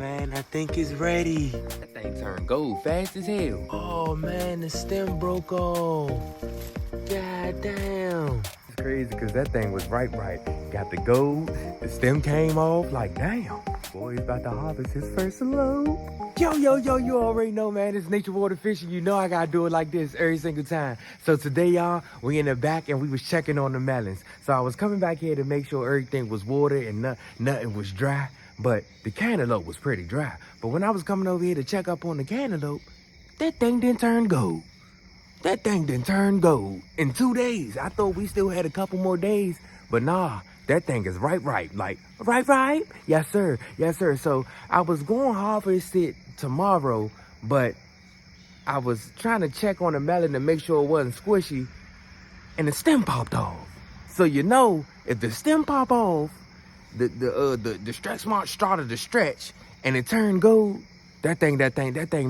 man, I think it's ready. That thing turned gold fast as hell. Oh man, the stem broke off. God damn. It's crazy because that thing was right. Got the gold, the stem came off, like damn. Boy, he's about to harvest his first load. Yo, you already know, man, it's nature water fishing. You know I gotta do it like this every single time. So today, y'all, we in the back and we was checking on the melons. So I was coming back here to make sure everything was watered and nothing was dry. But the cantaloupe was pretty dry. But when I was coming over here to check up on the cantaloupe, that thing didn't turn gold. That thing didn't turn gold in 2 days. I thought we still had a couple more days, but nah, that thing is ripe. Like, ripe? Yes, sir. So I was going to harvest it tomorrow, but I was trying to check on the melon to make sure it wasn't squishy, and the stem popped off. So you know, if the stem pop off, the stretch mark started to stretch, and it turned gold. That thing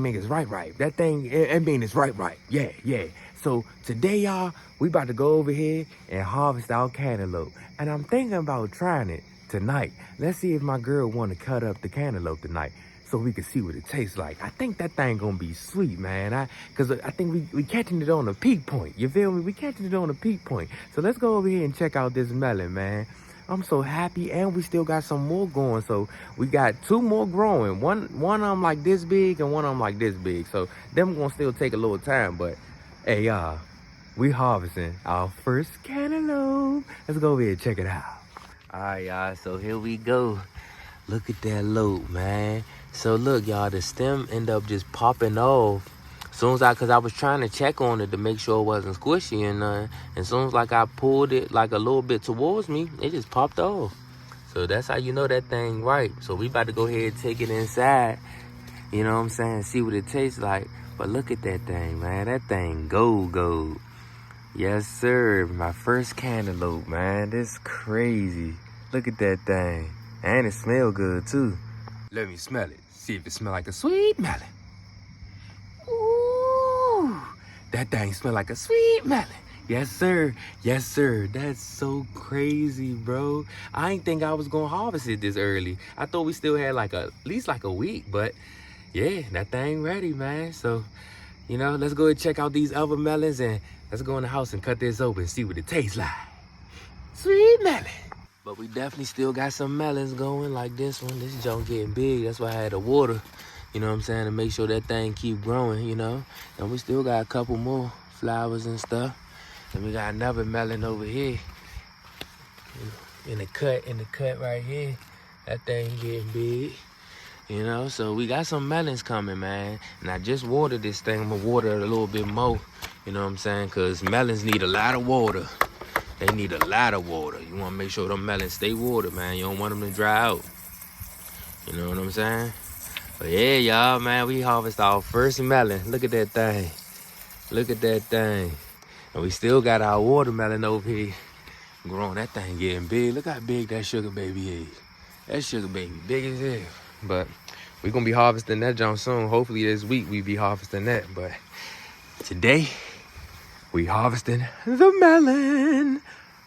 mean it's ripe. That thing, it mean it's ripe. Yeah. So today, y'all, we about to go over here and harvest our cantaloupe. And I'm thinking about trying it tonight. Let's see if my girl want to cut up the cantaloupe tonight so we can see what it tastes like. I think that thing gonna be sweet, man. Cause I think we catching it on a peak point. You feel me? We catching it on a peak point. So let's go over here and check out this melon, man. I'm so happy, and we still got some more going. So we got 2 more growing. One of them like this big, and one of them like this big. So them gonna still take a little time, but hey, y'all, we harvesting our first cantaloupe. Let's go over here and check it out. All right, y'all, so here we go. Look at that lobe, man. So look, y'all, the stem ended up just popping off. Cause I was trying to check on it to make sure it wasn't squishy and nothing. And soon as I pulled it like a little bit towards me, it just popped off. So that's how you know that thing ripe. So we about to go ahead and take it inside. You know what I'm saying? See what it tastes like. But look at that thing, man. That thing gold. Yes, sir. My first cantaloupe, man. This crazy. Look at that thing. And it smell good too. Let me smell it. See if it smell like a sweet melon. That thing smell like a sweet melon. Yes, sir. That's so crazy, bro. I ain't think I was gonna harvest it this early. I thought we still had at least a week, but yeah, that thing ready, man. So, you know, let's go and check out these other melons and let's go in the house and cut this open and see what it tastes like. Sweet melon. But we definitely still got some melons going like this one. This junk getting big. That's why I had to water. You know what I'm saying? To make sure that thing keep growing, you know? And we still got a couple more flowers and stuff. And we got another melon over here. In the cut right here. That thing getting big. You know, so we got some melons coming, man. And I just watered this thing. I'm gonna water it a little bit more. You know what I'm saying? Because melons need a lot of water. They need a lot of water. You wanna make sure them melons stay watered, man. You don't want them to dry out. You know what I'm saying? But yeah, y'all, man, we harvest our first melon. Look at that thing. And we still got our watermelon over here growing. That thing getting big. Look how big that sugar baby is. That sugar baby big as hell. But we gonna be harvesting that junk soon. Hopefully this week we be harvesting that. But today, we harvesting the melon.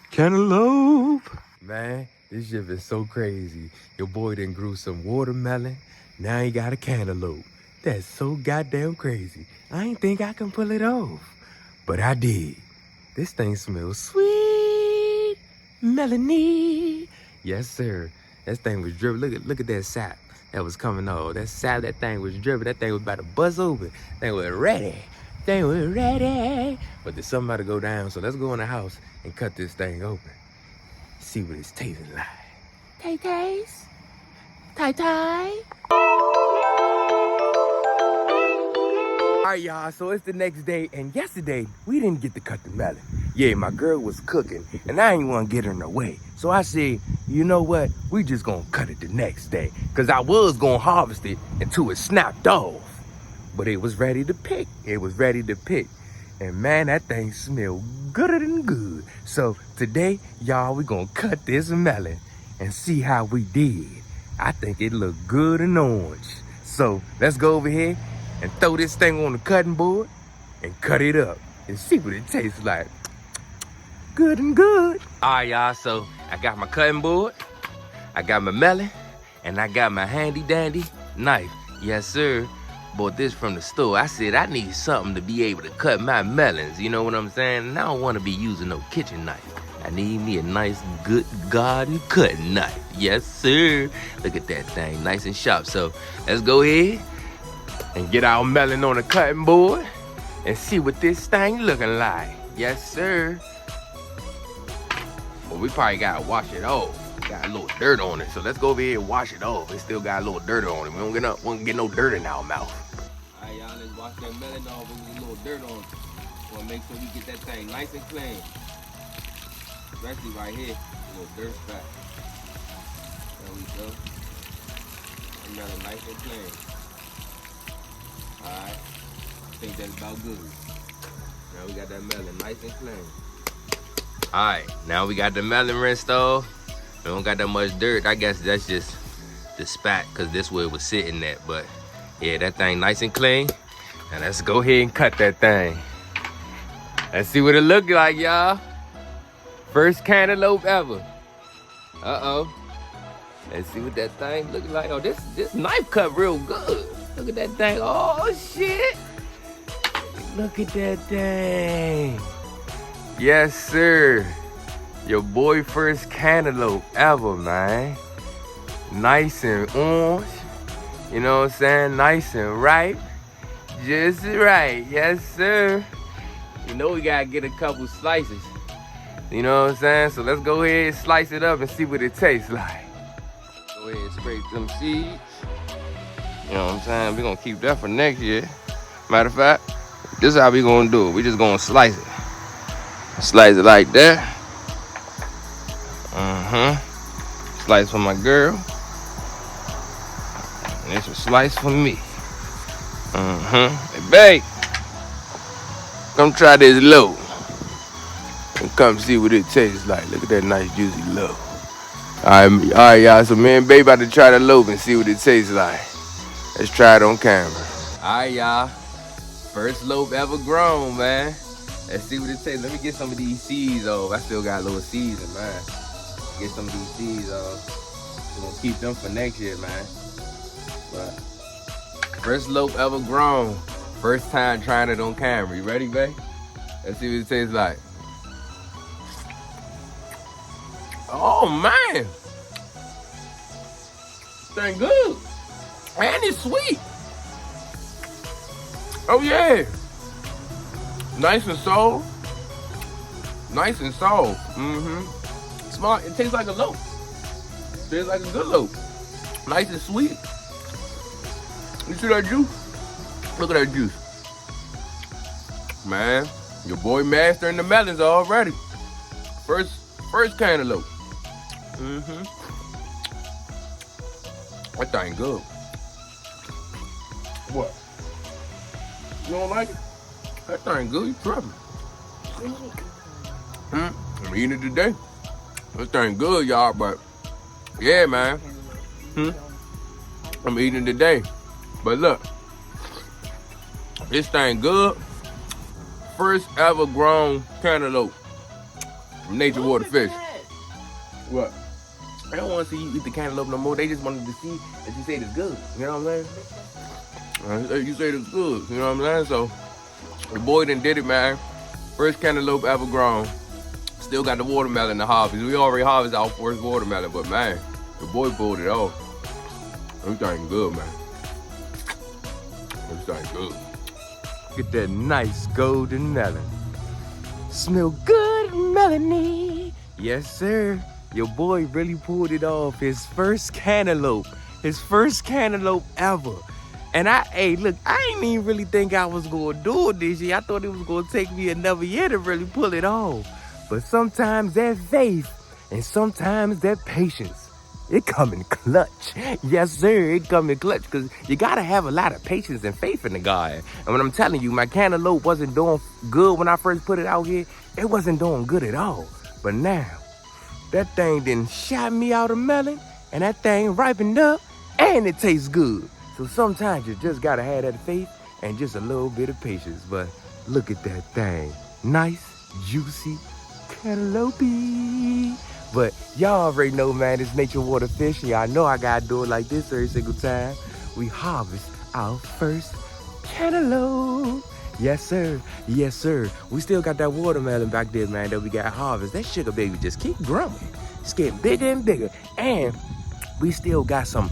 Cantaloupe. Man, this shit is so crazy. Your boy done grew some watermelon. Now he got a cantaloupe. That's so goddamn crazy. I ain't think I can pull it off. But I did. This thing smells sweet. Melanie. Yes, sir. That thing was dripping. Look at that sap that was coming off. That sap, that thing was dripping. That thing was about to buzz open. That thing was ready. But there's something about to go down. So let's go in the house and cut this thing open. See what it's tasting like. Taste. Tie. All right, y'all, so it's the next day, and yesterday, we didn't get to cut the melon. Yeah, my girl was cooking, and I ain't want to get her in the way. So I said, you know what? We just gonna cut it the next day, because I was gonna harvest it until it snapped off. But it was ready to pick. And man, that thing smelled gooder than good. So today, y'all, we gonna cut this melon and see how we did. I think it looked good and orange. So let's go over here and throw this thing on the cutting board and cut it up and see what it tastes like. Good and good. All right, y'all, so I got my cutting board, I got my melon, And I got my handy dandy knife. Yes, sir. Bought this from the store. I said I need something to be able to cut my melons. You know what I'm saying? And I don't want to be using no kitchen knife. I need me a nice, good garden cutting knife. Yes, sir. Look at that thing, nice and sharp. So let's go ahead and get our melon on the cutting board and see what this thing looking like. Yes, sir. Well, we probably gotta wash it off. Got a little dirt on it, so let's go over here and wash it off. It still got a little dirt on it. We don't get no dirt in our mouth. All right, y'all, let's wash that melon off with a little dirt on it. Wanna make sure we get that thing nice and clean. Especially right here, a little dirt spot. There we go. That melon nice and clean. All right, I think that's about good. Now we got that melon nice and clean. All right, now we got the melon rinsed off. We don't got that much dirt. I guess that's just the spot, because this where it was sitting at. But yeah, that thing nice and clean. And let's go ahead and cut that thing. Let's see what it look like, y'all. First cantaloupe ever. Uh-oh. Let's see what that thing look like. Oh, this knife cut real good. Look at that thing. Oh, shit. Look at that thing. Yes, sir. Your boy first cantaloupe ever, man. Nice and orange. You know what I'm saying? Nice and ripe. Just right. Yes, sir. You know we gotta get a couple slices. You know what I'm saying? So let's go ahead and slice it up and see what it tastes like. Go ahead and scrape them seeds. You know what I'm saying? We're gonna keep that for next year. Matter of fact, this is how we gonna do it. We just gonna slice it. Slice it like that. Slice for my girl. And it's a slice for me. Hey, babe. Come try this loaf. And come see what it tastes like. Look at that nice juicy loaf. All right, y'all. So me and babe about to try the loaf and see what it tastes like. Let's try it on camera. All right, y'all. First loaf ever grown, man. Let's see what it tastes. Let me get some of these seeds off. I still got little seeds in mine. Get some of these seeds off. We're gonna keep them for next year, man. But first loaf ever grown. First time trying it on camera. You ready, babe? Let's see what it tastes like. Oh, man. This thing good. And it's sweet. Oh, yeah. Nice and soft. Nice and soft. Smart. It tastes like a loaf. It tastes like a good loaf. Nice and sweet. You see that juice? Look at that juice. Man, your boy mastering the melons already. First cantaloupe. That thing good. What? You don't like it? That thing good, you tripping. I'm eating it today. That thing good, y'all, but yeah, man. I'm eating it today. But look, this thing good. First ever grown cantaloupe from Nature Water Fish. What? I don't want to see you eat the cantaloupe no more. They just wanted to see that you said it's good. You know what I'm saying? You said it's good. You know what I'm saying? So the boy done did it, man. First cantaloupe ever grown. Still got the watermelon to harvest. We already harvested our first watermelon, but man, the boy pulled it off. Everything good, man. Everything good. Get that nice golden melon. Smell good, melony. Yes, sir. Your boy really pulled it off. His first cantaloupe. His first cantaloupe ever. And hey, look, I ain't even really think I was gonna do it this year. I thought it was gonna take me another year to really pull it off. But sometimes that faith and sometimes that patience, it come in clutch. Yes, sir, it come in clutch, because you gotta have a lot of patience and faith in the garden. And when I'm telling you, my cantaloupe wasn't doing good when I first put it out here. It wasn't doing good at all. But now, that thing done shot me out a melon, and that thing ripened up, and it tastes good. So sometimes you just gotta have that faith and just a little bit of patience. But look at that thing. Nice, juicy cantaloupe. But y'all already know, man, it's nature water fishing. Y'all know I gotta do it like this every single time. We harvest our first cantaloupe. Yes, sir. Yes, sir. We still got that watermelon back there, man, that we got harvest. That sugar baby just keep growing. It's getting bigger and bigger. And we still got some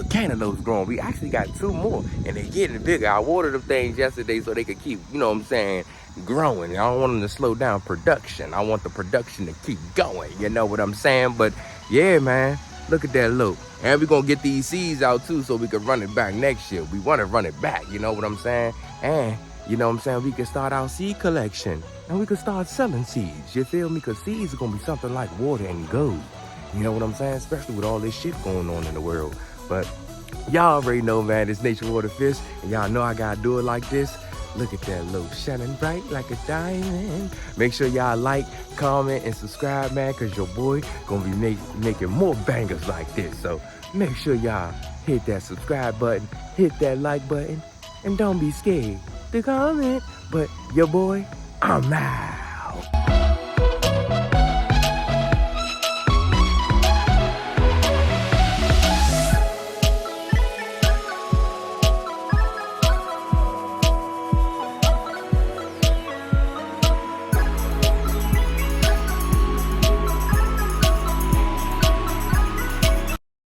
cantaloupes growing. We actually got 2 more, and they're getting bigger. I watered them things yesterday so they could keep, you know what I'm saying, growing. I don't want them to slow down production. I want the production to keep going. You know what I'm saying? But yeah, man, look at that loop. And we're going to get these seeds out too so we can run it back next year. We want to run it back, you know what I'm saying? And you know what I'm saying, we can start our seed collection and we can start selling seeds. You feel me? Because seeds are going to be something like water and gold. You know what I'm saying? Especially with all this shit going on in the world. But y'all already know, man, it's nature water fish. And y'all know I got to do it like this. Look at that loop, shining bright like a diamond. Make sure y'all like, comment, and subscribe, man, because your boy going to be making more bangers like this. So make sure y'all hit that subscribe button, hit that like button, and don't be scared to comment. But your boy, I'm out.